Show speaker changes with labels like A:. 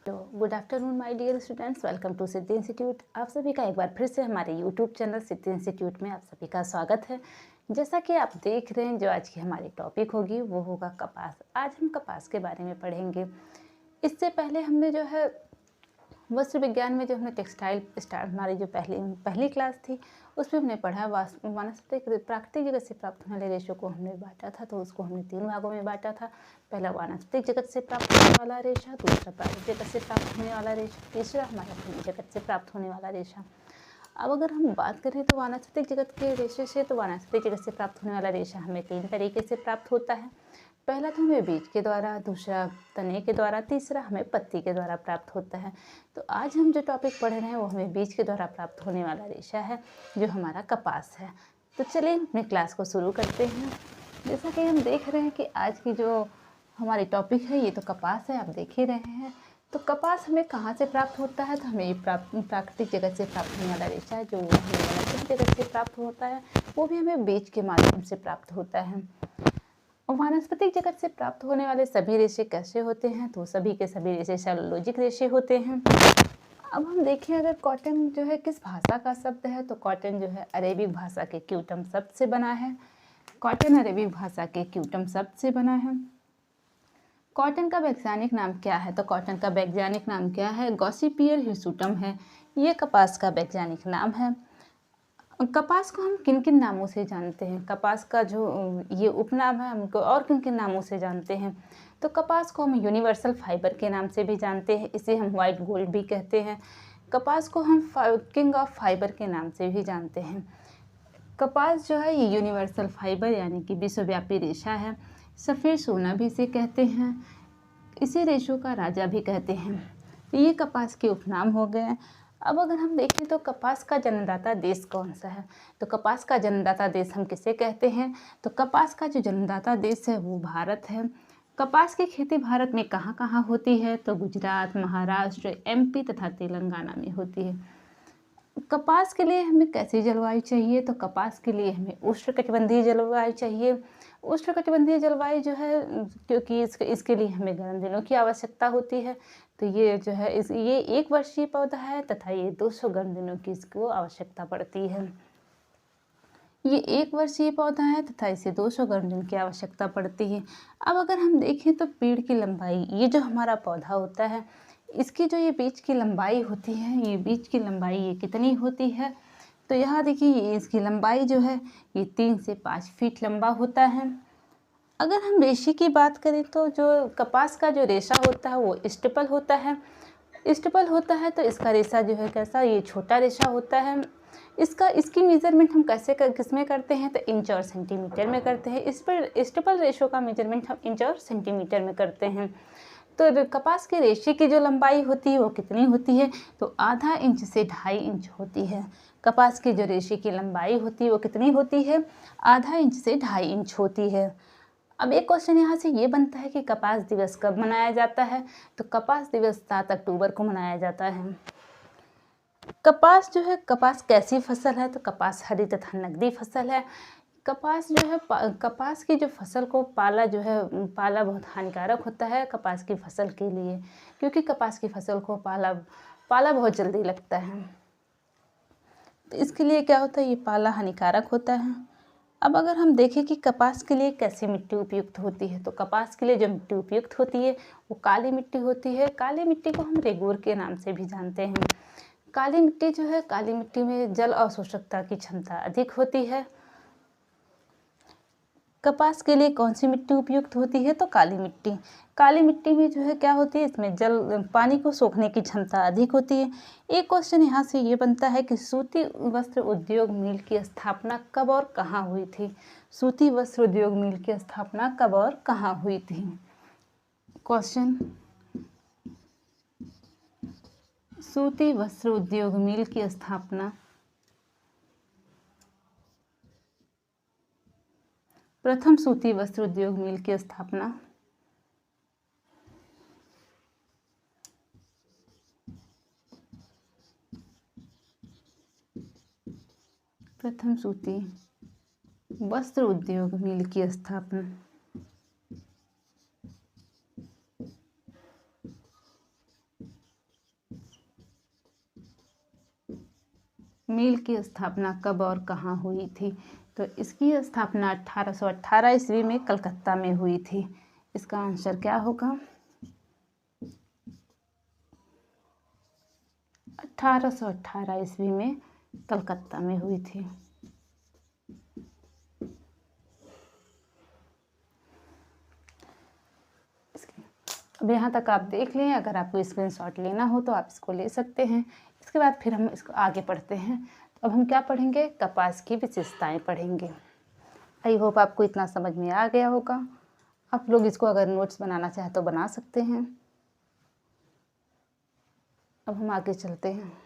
A: तो good afternoon my dear students, welcome to Siddhi institute. आप सभी का एक बार फिर से हमारे यूट्यूब चैनल सिद्धि इंस्टीट्यूट में आप सभी का स्वागत है। जैसा कि आप देख रहे हैं, जो आज की हमारी टॉपिक होगी वो होगा कपास। आज हम कपास के बारे में पढ़ेंगे। इससे पहले हमने जो है वस्त्र विज्ञान में जो हमने टेक्सटाइल हमारी जो पहली क्लास थी उसमें हमने पढ़ा वानस्पतिक प्राकृतिक जगत से प्राप्त होने वाले रेशों को हमने बांटा था। तो उसको हमने 3 भागों में बांटा था। पहला वानस्पतिक जगत से प्राप्त होने वाला रेशा, दूसरा प्राकृतिक जगत से प्राप्त होने वाला रेशा, तीसरा हमारा खनिज जगत से प्राप्त होने वाला रेशा। अब अगर हम बात करें तो वानस्पतिक जगत के रेशे से, तो वानस्पतिक जगत से प्राप्त होने वाला रेशा हमें 3 तरीके से प्राप्त होता है। पहला तो हमें बीज के द्वारा, दूसरा तने के द्वारा, तीसरा हमें पत्ती के द्वारा प्राप्त होता है। तो आज हम जो टॉपिक पढ़ रहे हैं वो हमें बीज के द्वारा प्राप्त होने वाला रेशा है, जो हमारा कपास है। तो चलिए अपने क्लास को शुरू करते हैं। जैसा कि हम देख रहे हैं कि आज की जो हमारी टॉपिक है ये तो कपास है, आप देख ही रहे हैं। तो कपास हमें कहाँ से प्राप्त होता है? तो हमें ये प्राकृतिक जगत से प्राप्त होने वाला रेशा है, जो हमें वानस्पतिक जगत से प्राप्त होता है, वो भी हमें बीज के माध्यम से प्राप्त होता है। और वानस्पतिक जगत से प्राप्त होने वाले सभी रेशे कैसे होते हैं? तो सभी के सभी रेशे सेलुलोजिक रेशे होते हैं। अब हम देखें, अगर कॉटन जो है किस भाषा का शब्द है, तो कॉटन जो है अरेबिक भाषा के क्यूटम शब्द से बना है। कॉटन अरेबिक भाषा के क्यूटम शब्द से बना है। कॉटन का वैज्ञानिक नाम क्या है? तो कॉटन का वैज्ञानिक नाम क्या है? गॉसिपियर हिर्सुटम है। ये कपास का वैज्ञानिक नाम है। कपास को हम किन किन नामों से जानते हैं? कपास का जो ये उपनाम है, हमको और किन किन नामों से जानते हैं? तो कपास को हम यूनिवर्सल फाइबर के नाम से भी जानते हैं, इसे हम वाइट गोल्ड भी कहते हैं। कपास को हम किंग ऑफ फाइबर के नाम से भी जानते हैं। कपास जो है ये यूनिवर्सल फाइबर यानी कि विश्वव्यापी रेशा है। सफ़ेद सोना भी इसे कहते हैं, इसे रेशों का राजा भी कहते हैं। तो ये कपास के उपनाम हो गए। अब अगर हम देखें तो कपास का जन्मदाता देश कौन सा है? तो कपास का जन्मदाता देश हम किसे कहते हैं? तो कपास का जो जन्मदाता देश है वो भारत है। कपास की खेती भारत में कहाँ कहाँ होती है? तो गुजरात, महाराष्ट्र, एमपी तथा तेलंगाना में होती है। कपास के लिए हमें कैसी जलवायु चाहिए? तो कपास के लिए हमें उष्णकटिबंधीय जलवायु चाहिए। उष्णकटिबंधीय जलवायु जो है, क्योंकि इसके लिए हमें गर्म दिनों की आवश्यकता होती है। तो ये जो है ये 1 वर्षीय पौधा है तथा ये 200 गर्म दिनों की इसको आवश्यकता पड़ती है। ये 1 वर्षीय पौधा है तथा इसे 200 गर्म दिन की आवश्यकता पड़ती है। अब अगर हम देखें तो पेड़ की लंबाई, ये जो हमारा पौधा होता है, इसकी जो ये बीज की लंबाई होती है, ये बीज की लंबाई ये कितनी होती है? तो यहाँ देखिए, इसकी लंबाई जो है ये 3 से 5 फीट लंबा होता है। अगर हम रेशे की बात करें तो जो कपास का जो रेशा होता है वो स्टेपल होता है। स्टेपल होता है तो इसका रेशा जो है कैसा, ये छोटा रेशा होता है। इसकी मेजरमेंट हम किस में करते हैं? तो इंच और सेंटीमीटर में करते हैं। इस पर स्टेपल रेशो का मेजरमेंट हम इंच और सेंटीमीटर में करते हैं। तो कपास के रेशे की जो लंबाई होती है वो कितनी होती है? तो आधा इंच से 2.5 इंच होती है। कपास की जो रेशे की लंबाई होती है वो कितनी होती है? आधा इंच से 2.5 इंच होती है। अब एक क्वेश्चन यहाँ से ये बनता है कि कपास दिवस कब मनाया जाता है? तो कपास दिवस 7 अक्टूबर को मनाया जाता है। कपास जो है, कपास कैसी फसल है? तो कपास हरी तथा नकदी फसल है। कपास जो है, कपास की जो फसल को पाला बहुत हानिकारक होता है कपास की फसल के लिए, क्योंकि कपास की फसल को पाला बहुत जल्दी लगता है। तो इसके लिए क्या होता है, ये पाला हानिकारक होता है। अब अगर हम देखें कि कपास के लिए कैसी मिट्टी उपयुक्त होती है, तो कपास के लिए जो मिट्टी उपयुक्त होती है वो काली मिट्टी होती है। काली मिट्टी को हम रेगूर के नाम से भी जानते हैं। काली मिट्टी जो है, काली मिट्टी में जल अवशोषकता की क्षमता अधिक होती है। कपास के लिए कौन सी मिट्टी उपयुक्त होती है? तो काली मिट्टी। काली मिट्टी में जो है क्या होती है, इसमें पानी को सोखने की क्षमता अधिक होती है। एक क्वेश्चन यहाँ से ये बनता है कि सूती वस्त्र उद्योग मिल की स्थापना कब और कहाँ हुई थी? सूती वस्त्र उद्योग मिल की स्थापना कब और कहाँ हुई थी? क्वेश्चन, सूती वस्त्र उद्योग मिल की स्थापना प्रथम सूती वस्त्र उद्योग मिल की स्थापना प्रथम सूती वस्त्र उद्योग मिल की स्थापना मिल की स्थापना कब और कहाँ हुई थी? तो इसकी स्थापना 1818 ईस्वी में कलकत्ता में हुई थी। इसका आंसर क्या होगा? 1818 ईस्वी में कलकत्ता में हुई थी। अब यहाँ तक आप देख लें। अगर आपको स्क्रीनशॉट लेना हो तो आप इसको ले सकते हैं। इसके बाद फिर हम इसको आगे पढ़ते हैं। तो अब हम क्या पढ़ेंगे? कपास की विशेषताएं पढ़ेंगे। आई होप आपको इतना समझ में आ गया होगा। आप लोग इसको अगर नोट्स बनाना चाहे तो बना सकते हैं। अब हम आगे चलते हैं।